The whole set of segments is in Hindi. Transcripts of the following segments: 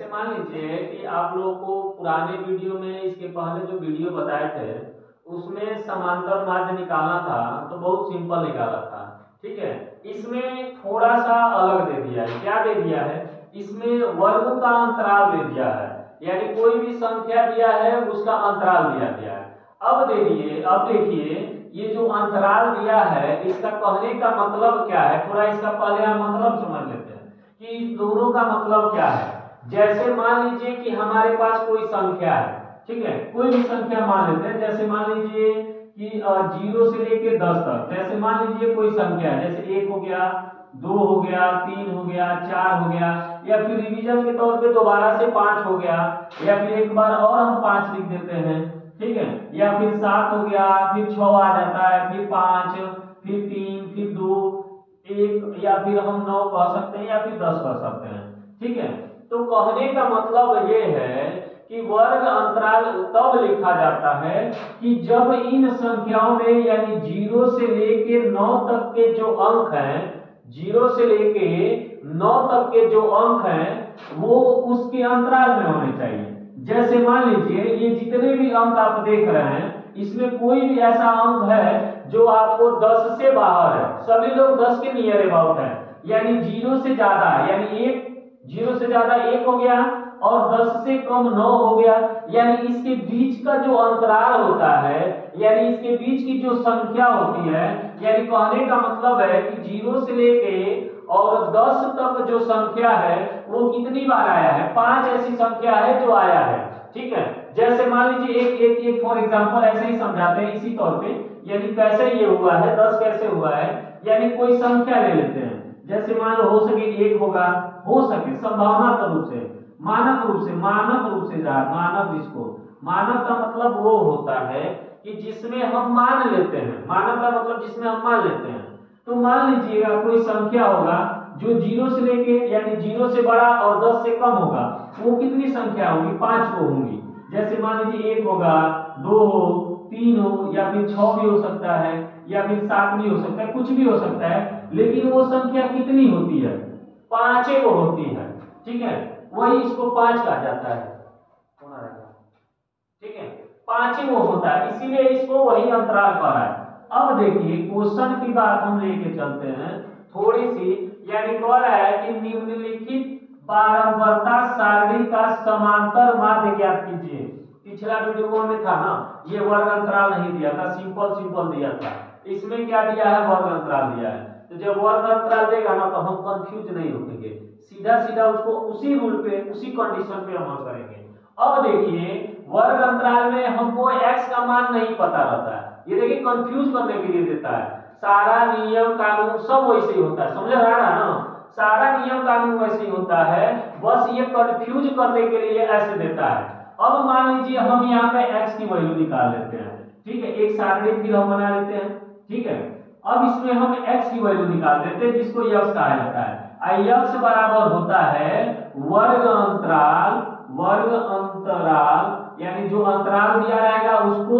जैसे मान लीजिए कि आप लोगों को पुराने वीडियो में इसके पहले जो वीडियो बताए थे उसमें समांतर माध्य निकालना था तो बहुत सिंपल निकाला था। ठीक है, इसमें थोड़ा सा अलग दे दिया है। क्या दे दिया है? इसमें वर्ग का अंतराल दे दिया है, यानी कोई भी संख्या दिया है उसका अंतराल दिया गया है। अब देखिए ये जो अंतराल दिया है इसका कहने का मतलब क्या है, थोड़ा इसका पहले हम मतलब समझ लेते हैं कि इस दोनों का मतलब क्या है। जैसे मान लीजिए कि हमारे पास कोई संख्या है, ठीक है, कोई भी संख्या मान लेते हैं। जैसे मान लीजिए कि 0 से लेके 10 तक, जैसे मान लीजिए कोई संख्या है, जैसे 1 हो गया, 2 हो गया, 3 हो गया, 4 हो गया, या फिर रिवीजन के तौर पे दोबारा से 5 हो गया, या फिर एक बार और हम 5 लिख देते हैं। ठीक है, या फिर 7 हो गया, फिर 6 आ जाता है, फिर 5, फिर 3, फिर 2, 1, या फिर हम 9 कह सकते हैं, या फिर 10 कह सकते हैं। ठीक है, तो कहने का मतलब ये है कि वर्ग अंतराल तब लिखा जाता है कि जब इन संख्याओं में यानी 0 से लेके 9 तक के जो अंक हैं, 0 से लेके 9 तक के जो अंक हैं वो उसके अंतराल में होने चाहिए। जैसे मान लीजिए ये जितने भी अंक आप देख रहे हैं इसमें कोई भी ऐसा अंक है जो आपको 10 से बाहर है, सभी लोग 10 के नियर अबाउट है, यानी 0 से ज्यादा, यानी 1, 0 से ज्यादा 1 हो गया और 10 से कम 9 हो गया, यानी इसके बीच का जो अंतराल होता है, यानी इसके बीच की जो संख्या होती है, यानी कहने का मतलब है कि 0 से लेके और 10 तक जो संख्या है वो कितनी बार आया है? 5 ऐसी संख्या है जो आया है। ठीक है, जैसे मान लीजिए एक फॉर एग्जांपल ऐसे ही समझाते हैं इसी तौर पे, यानी कैसे ये हुआ है, 10 कैसे हुआ है, यानी कोई संख्या ले लेते हैं। जैसे मान लो हो सके 1 होगा, हो सके संभावना रूप से, मानक रूप से मानव, जिसको मानव का मतलब वो होता है कि जिसमें हम मान लेते हैं, मानव का मतलब जिसमें हम मान लेते हैं। तो मान लीजिएगा कोई संख्या होगा जो 0 से लेके यानी 0 से बड़ा और 10 से कम होगा, वो कितनी संख्या होगी? 5 को होंगी। जैसे मान लीजिए 1 होगा, 2 हो, 3 हो, या फिर 6 भी हो सकता है, या फिर 7 भी हो सकता है, कुछ भी हो सकता है, लेकिन वो संख्या कितनी होती है? 5 को होती है। ठीक है, वही इसको 5 कहा जाता है। ठीक है, 5 वो होता है, इसीलिए इसको वही अंतराल कहा है। अब देखिए क्वेश्चन की बात हम लेके चलते हैं थोड़ी सी, यानी कह रहा है कि निम्नलिखित बारंबारता सारणी का समांतर माध्य ज्ञात कीजिए। पिछला वीडियो में था ना, ये वर्ग अंतराल नहीं दिया था, सिंपल दिया था। इसमें क्या दिया है? वर्ग अंतराल दिया है। तो जब वर्ग अंतराल देगा ना तो हम कंफ्यूज नहीं होंगे, सीधा उसको उसी रूल पे, उसी कंडीशन पे अमल करेंगे। अब देखिए वर्ग अंतराल में हमको x का मान नहीं पता रहता है, ये देखिए कंफ्यूज करने के लिए देता है। सारा नियम कानून सब वैसे ही होता है, समझ आ रहा है ना? सारा नियम कानून वैसे ही होता है, बस ये कंफ्यूज करने के लिए ऐसे देता है। अब मान लीजिए हम यहाँ पे x की वैल्यू निकाल लेते हैं। ठीक है, एक सारणी फिर हम बना लेते हैं। ठीक है, अब इसमें हम x की वैल्यू निकाल देते हैं जिसको यक्ष कहा जाता है। यक्ष बराबर होता है वर्ग अंतराल, यानी जो अंतराल दिया रहेगा उसको,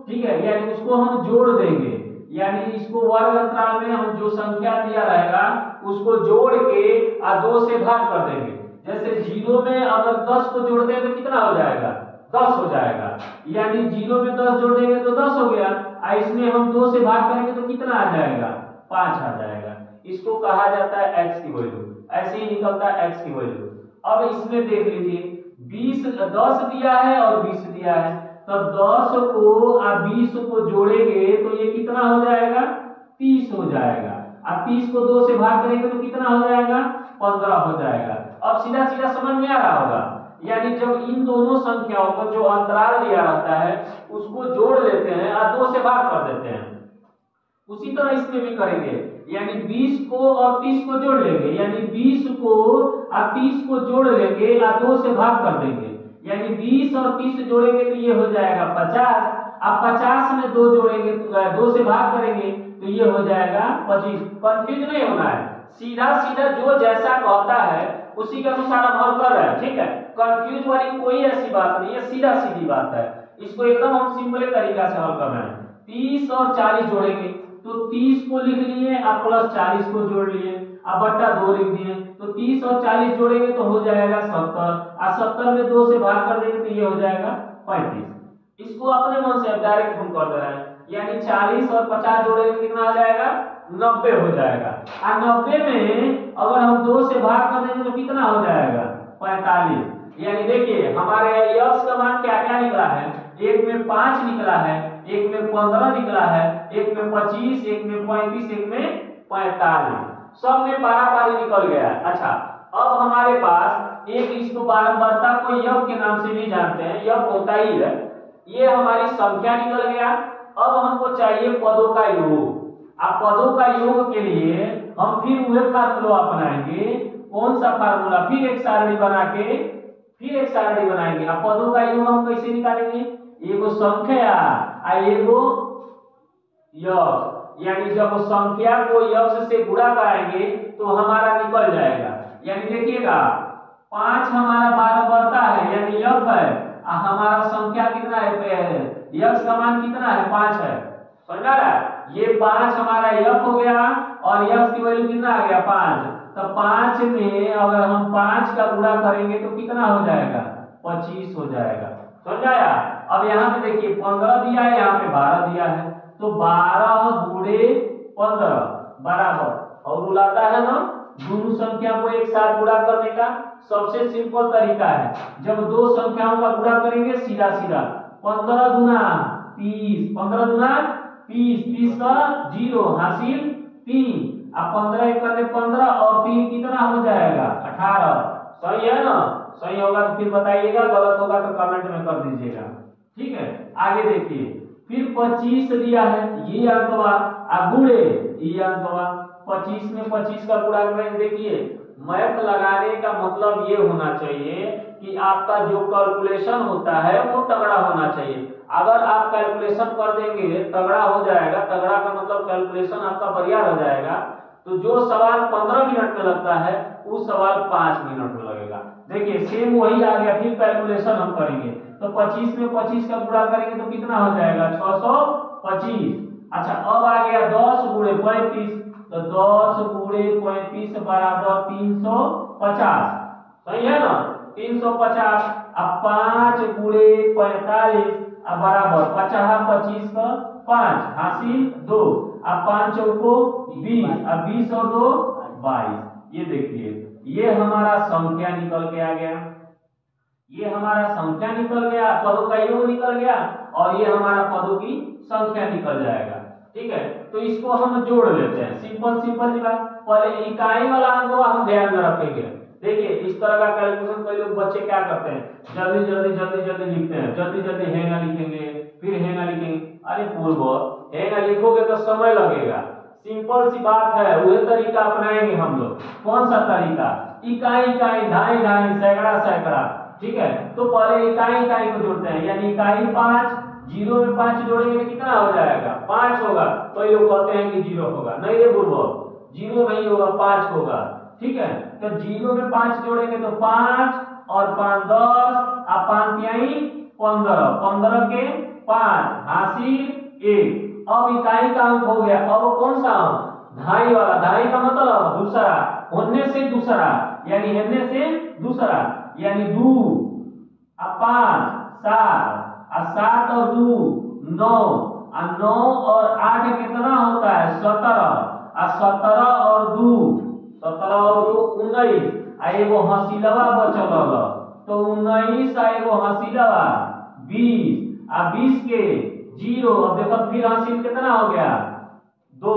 ठीक है, यानी उसको हम जोड़ देंगे, यानी इसको वर्ग अंतराल में हम जो संख्या दिया रहेगा उसको जोड़ के 2 से भाग कर देंगे। जैसे 0 में अगर 10 को जोड़ दें तो कितना हो जाएगा? 10 हो जाएगा, यानी 0 में 10 जोड़ देंगे तो 10 हो गया, इसमें हम 2 से भाग करेंगे तो कितना आ जाएगा? 5 आ जाएगा। इसको कहा जाता है x की वैल्यू, ऐसे ही निकलता है x की वैल्यू। अब इसमें देख लीजिए 10 दिया है और 20 दिया है, तो 10 को और 20 को जोड़ेंगे तो ये कितना हो जाएगा? 30 हो जाएगा। अब 30 को 2 से भाग करेंगे तो कितना हो जाएगा? 15 हो जाएगा। अब सीधा समझ में आ रहा होगा, यानी जब इन दोनों संख्याओं को जो अंतराल दिया रहता है उसको जोड़ लेते हैं और 2 से भाग कर देते हैं, उसी तरह इसमें भी करेंगे, यानी 20 को और 30 को जोड़ लेंगे, यानी 20 को और 30 को जोड़ लेंगे और 2 से भाग कर देंगे, यानी 20 और 30 जोड़ेंगे तो ये हो जाएगा 50। अब 50 में 2 जोड़ेंगे तो 2 से भाग करेंगे तो ये हो जाएगा 25। कंफ्यूज नहीं होना है, सीधा जो जैसा कहता है उसी के अनुसार अमल कर रहे हैं। ठीक है, कंफ्यूज वाली कोई ऐसी बात नहीं है, सीधी बात है। इसको एकदम हम सिंपल तरीका से हल कर रहे हैं। 30 और 40 जोड़ेंगे तो 30 को लिख लिए और प्लस 40 को जोड़ लिए, अब बट्टा 2 लिख दिए, तो 30 और 40 जोड़ेंगे तो हो जाएगा 70, और 70 में 2 से भाग कर देंगे तो ये हो जाएगा 35। इसको अपने मन से डायरेक्ट हम कर दे रहे हैं, यानी 40 और 50 जोड़ेंगे कितना हो जाएगा 90 हो जाएगा। और 90 में अगर हम 2 से भाग कर देंगे तो कितना हो जाएगा 45। यानी देखिए हमारे यक्स का मान क्या क्या निकला है, एक में 5 निकला है, एक में 15 निकला है, एक में 25, एक में 35, एक में 45, सब में पारी निकल गया। अच्छा अब हमारे पास एक इसको बारंबारता को योग के नाम से भी जानते हैं, योग होता ही है, ये हमारी संख्या निकल गया। अब हमको चाहिए पदों का योग। अब पदों का योग के लिए हम फिर वही फार्मूला अपनाएंगे। कौन सा फार्मूला? फिर एक सारणी बना के फिर एक सारणी बनाएंगे। अब पदों का योग हम कैसे निकालेंगे? एगो संख्या और एगो योग, यानी जब संख्या को योग से गुणा कराएंगे तो हमारा निकल जाएगा। यानी देखिएगा 5 हमारा बारंबारता है यानी योग है, और हमारा संख्या कितना है, योग का मान कितना है 5 है, समझा रहा? ये 5 हमारा योग हो गया और योग की वैल्यू कितना आ गया 5। तो 5 में अगर हम 5 का गुणा करेंगे तो कितना हो जाएगा 25 हो जाएगा, समझाया? अब यहाँ पे देखिए 15 दिया है, यहाँ पे 12 दिया है, तो 12 गुणे 15 बराबर, और बुलाता है ना दोनों संख्या को एक साथ गुणा करने का सबसे सिंपल तरीका है, जब दो संख्याओं का गुणा करेंगे सीधा सीधा 15 गुना 30, 15 गुना 30, 30 का 0 हासिल 3, अब 15 एक करने 15 और 3 कितना हो जाएगा 18। सही है ना? सही होगा तो फिर बताइएगा, गलत होगा तो कमेंट में कर दीजिएगा, ठीक है? आगे देखिए फिर 25 दिया है, ये अंकवा गुणे ये अंकवा, 25 में 25 का गुणा करेंगे। देखिए मैथ लगाने का मतलब ये होना चाहिए कि आपका जो कैलकुलेशन होता है वो तगड़ा होना चाहिए। अगर आप कैलकुलेशन कर देंगे तगड़ा हो जाएगा, तगड़ा का मतलब कैलकुलेशन आपका बढ़िया हो जाएगा, तो जो सवाल 15 मिनट में लगता है वो सवाल 5 मिनट में लगेगा। देखिए सेम वही आ गया, फिर कैलकुलेशन हम करेंगे तो 25 में 25 का गुणा करेंगे तो कितना हो जाएगा 625। अच्छा अब आ गया 10 गुणे 35, तो 10 गुणे 35 बराबर 350, सही है ना? 350। अब 5 गुणे 45 बराबर 50, 25 का 5 हासिल 2, अब 5 चौको 20, अब 20 और 2 22। ये देखिए ये हमारा संख्या निकल के आ गया, ये हमारा संख्या निकल गया, पदों का योग निकल गया, और ये हमारा पदों की संख्या निकल जाएगा, ठीक है? तो इसको हम जोड़ लेते हैं, सिंपल सिंपल सी बात। पहले इकाई वाला अंक हम ध्यान में रखेंगे। देखिए इस तरह का कैलकुलेशन कई लोग बच्चे क्या करते हैं, जल्दी जल्दी जल्दी जल्दी लिखते हैं, जल्दी जल्दी हैगा लिखेंगे, फिर हैगा लिखेंगे। अरे पूर्व हैगा लिखोगे तो समय लगेगा, सिंपल सी बात है, वही तरीका अपनाएंगे हम लोग। कौन सा तरीका? इकाई इकाई, ढाई ढाई, सैकड़ा सैकड़ा, ठीक है? तो पहले इकाई इकाई को जोड़ते हैं, यानी इकाई 5, 0 में 5 जोड़ेंगे तो कितना हो जाएगा 5 होगा। तो ये लोग कहते हैं कि 0 होगा, नहीं रे बुर्बो 0 नहीं होगा 5 होगा, ठीक है? तो 0 में 5 जोड़ेंगे तो 5 और 5 10, अब 5 तिहाई 15, 15 के 5 हासिल 1। अब इकाई का अंक हो गया, अब कौन सा अंक? ढाई वाला। ढाई का मतलब दूसरा, होने से दूसरा, यानी होने से दूसरा, यानी 2, अब 5 7, और 7 और 2 9, और 9 और 8 कितना होता है 17, और 17 और 2 17 और 2 19, आ एगो हसीलवा बचल रहा तो 19, आ एगो हसीलवा 20, आ 20 के 0, अब देखो फिर हासिल कितना हो गया 2।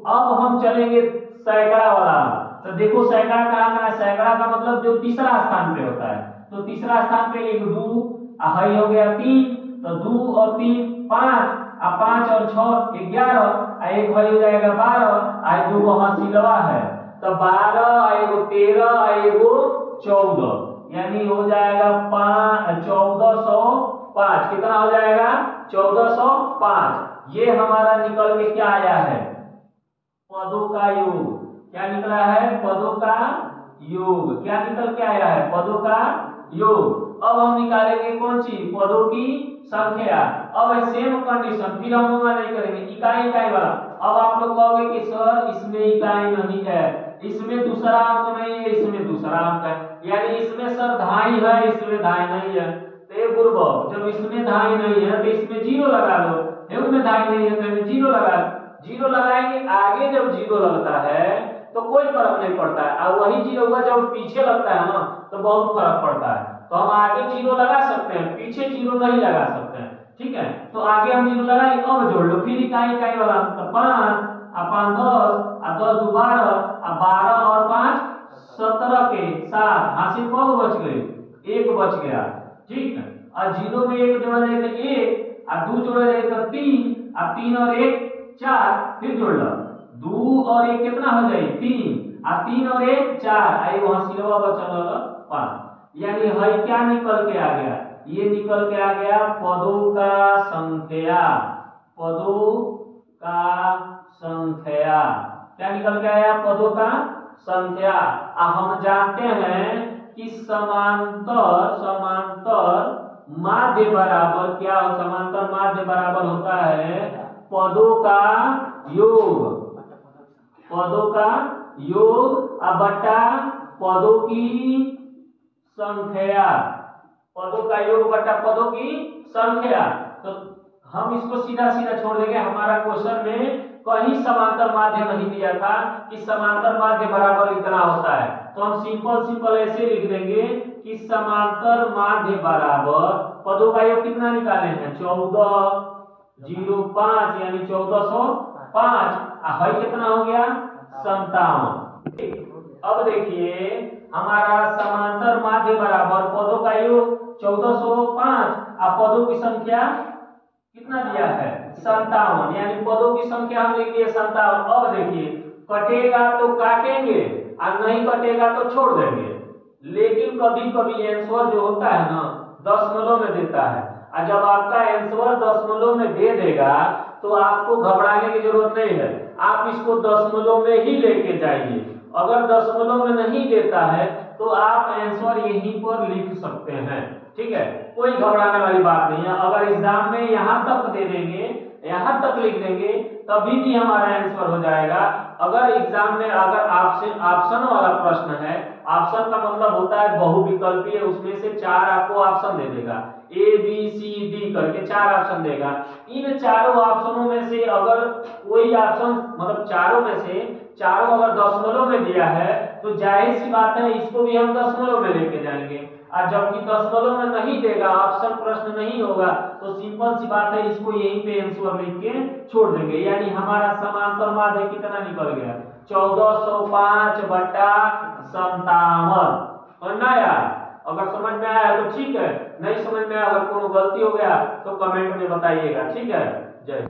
अब हम चलेंगे सैकड़ा वाला, तो देखो सैकड़ा कहाँ है? सैकड़ा का मतलब जो तीसरा स्थान पे होता है, तो तीसरा स्थान पे 1 2, हाई हो गया 3, तो 2 और 3 5, अब 5 और 6 11, एक हाई हो जाएगा 12, आई 2 को हासिलवा है तो 12, एगो 13, एगो 14, यानी हो जाएगा 1405। कितना हो जाएगा 1405। ये हमारा निकल के क्या आया है? पदों का योग। क्या निकला है? पदों का योग। क्या निकल के आया है? पदों का योग। अब हम निकालेंगे कौन सी? पदों की संख्या। अब सेम कंडीशन, फिर हम नहीं करेंगे इकाई इकाई वाला। अब आप लोग कहोगे कि सर इसमें इकाई नहीं है, इसमें दूसरा अंक नहीं है, इसमें दूसरा अंक है, यानी इसमें सर धाई है, इसमें धाई नहीं है। तो बुर्बक, जब इसमें धाई नहीं है तो इसमें जीरो लगा लो, में धाई नहीं है तो इसमें जीरो लगा लो। जीरो लगाएंगे, आगे जब जीरो लगता है तो कोई फर्क नहीं पड़ता है, और वही जीरो हुआ जब पीछे लगता है ना तो बहुत फर्क पड़ता है। तो हम आगे जीरो लगा सकते हैं, पीछे जीरो नहीं लगा सकते हैं, ठीक है। तो आगे हम जीरो लगाएंगे, अब जोड़ लो फिर इकाई इकाई वाला, तो 5 और 5 10 और 10 2 12 और 12 और 5 17 के 7 हासिल कब बच गए, 1 बच गया, ठीक है। और जीरो में 1 जोड़ा जाए तो 1 और 2 जोड़ा जाए तो 3 और 3 और 1 4, फिर जोड़ लो 2 और 1 कितना हो जाए 3 और 3 और 1 4, आई वहां सिलवा बचल 5, यानी है क्या निकल के आ गया, ये निकल के आ गया पदों का संख्या, पदों का संख्या, क्या निकल के आया पदों का संख्या। हम जानते हैं कि समांतर माध्य बराबर क्या हो, समांतर माध्य बराबर होता है पदों का योग, पदों का योग बटा पदों की संख्या, पदों का योग बटा पदों की संख्या। तो हम इसको सीधा सीधा छोड़ देंगे, हमारा क्वेश्चन में कहीं समांतर माध्य नहीं दिया था कि समांतर माध्य बराबर इतना होता है, तो हम सिंपल ऐसे लिख देंगे कि समांतर माध्य बराबर पदों का योग कितना निकाले हैं 1405, यानी 1405, है कितना हो गया 57। अब देखिए हमारा समांतर माध्य बराबर पदों का योग 1405 और पदों की संख्या कितना दिया है 57, यानी पदों की संख्या हम लिख दिए 57। अब देखिए कटेगा तो काटेंगे और नहीं कटेगा तो छोड़ देंगे, लेकिन कभी कभी आंसर जो होता है ना दशमलव में देता है, और जब आपका आंसर दशमलव में दे देगा तो आपको घबराने की जरूरत नहीं है, आप इसको दशमलव में ही लेके जाइए। अगर दशमलव में नहीं देता है तो आप आंसर यहीं पर लिख सकते हैं, ठीक है, कोई घबराने वाली बात नहीं है। अगर एग्जाम में यहाँ तक दे देंगे, यहाँ तक लिख देंगे तभी भी हमारा आंसर हो जाएगा। अगर एग्जाम में अगर ऑप्शन वाला प्रश्न है, ऑप्शन का मतलब होता है बहुविकल्पीय, उसमें से 4 आपको ऑप्शन दे देगा, ए बी सी डी करके 4 ऑप्शन देगा। इन चारों ऑप्शनों में से अगर कोई ऑप्शन मतलब चारों में से चारों अगर दशमलव में दिया है तो जाहिर सी बात है इसको भी हम दशमलव में लेके जाएंगे, और जबकि दशमलव में नहीं देगा, ऑप्शन प्रश्न नहीं होगा, तो सिंपल सी बात है इसको यहीं पे आंसर लिख के छोड़ देंगे। यानी हमारा समांतर माध्य कितना निकल गया 1405 बटा 57। ना यार, अगर समझ में आया तो ठीक है, नहीं समझ में आया अगर कोनो गलती हो गया तो कमेंट में बताइएगा, ठीक है। जय।